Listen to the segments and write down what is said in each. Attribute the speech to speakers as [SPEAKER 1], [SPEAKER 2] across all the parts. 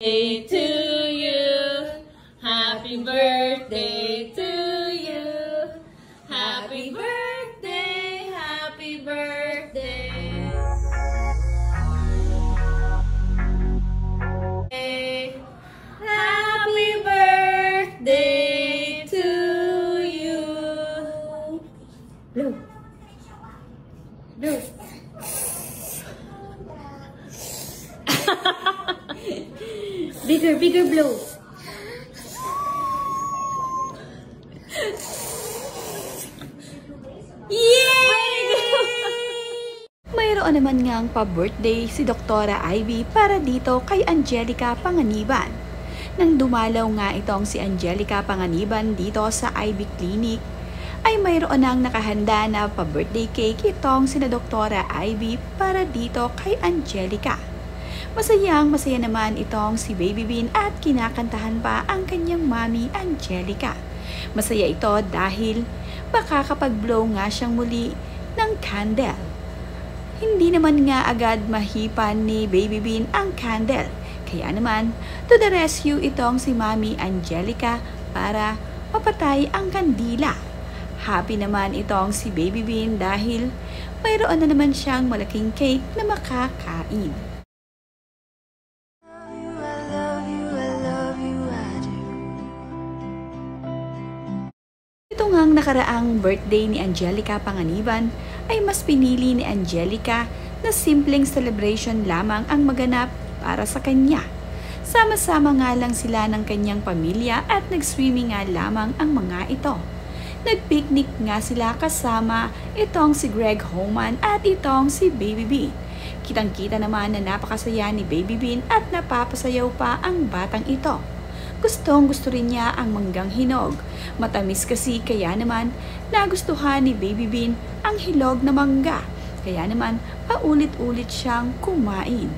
[SPEAKER 1] Birthday to you. Happy birthday to you. Happy birthday, happy birthday. Happy birthday to you. Blow. Blow. Bigger blow.
[SPEAKER 2] Mayroon naman ngang pa-birthday si Doktora Ivy para dito kay Angelica Panganiban. Nang dumalaw nga itong si Angelica Panganiban dito sa Ivy Clinic, ay mayroon nang nakahanda na pa-birthday cake itong sina Doktora Ivy para dito kay Angelica. Masaya naman itong si Baby Bean at kinakantahan pa ang kanyang mami Angelica. Masaya ito dahil makakapag-blow nga siyang muli ng candle. Hindi naman nga agad mahipan ni Baby Bean ang candle. Kaya naman, to the rescue itong si mami Angelica para mapatay ang kandila. Happy naman itong si Baby Bean dahil mayroon na naman siyang malaking cake na makakain. Ito ngang nakaraang birthday ni Angelica Panganiban ay mas pinili ni Angelica na simpleng celebration lamang ang maganap para sa kanya. Sama-sama nga lang sila ng kanyang pamilya at nag-swimming nga lamang ang mga ito. Nag-picnic nga sila kasama itong si Greg Homan at itong si Baby Bean. Kitang-kita naman na napakasaya ni Baby Bean at napapasayaw pa ang batang ito. Gustong-gusto rin niya ang manggang hinog. Matamis kasi kaya naman nagustuhan ni Baby Bean ang hilog na mangga. Kaya naman paulit-ulit siyang kumain.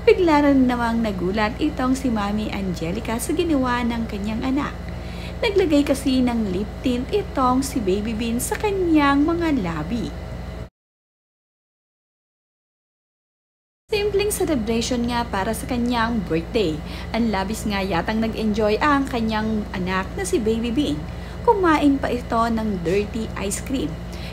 [SPEAKER 2] Bigla rin namang nagulat itong si Mami Angelica sa ginawa ng kanyang anak. Naglagay kasi ng lip tint itong si Baby Bean sa kanyang mga labi. Simpleng celebration nga para sa kanyang birthday. Ang labis nga yatang nag-enjoy ang kanyang anak na si Baby Bean. Kumain pa ito ng dirty ice cream.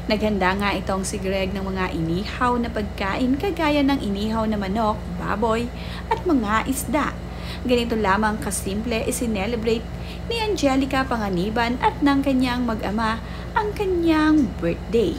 [SPEAKER 2] Naghanda nga itong si Greg ng mga inihaw na pagkain kagaya ng inihaw na manok, baboy at mga isda. Ganito lamang kasimple isinelebrate ni Angelica Panganiban at ng kanyang mag-ama ang kanyang birthday.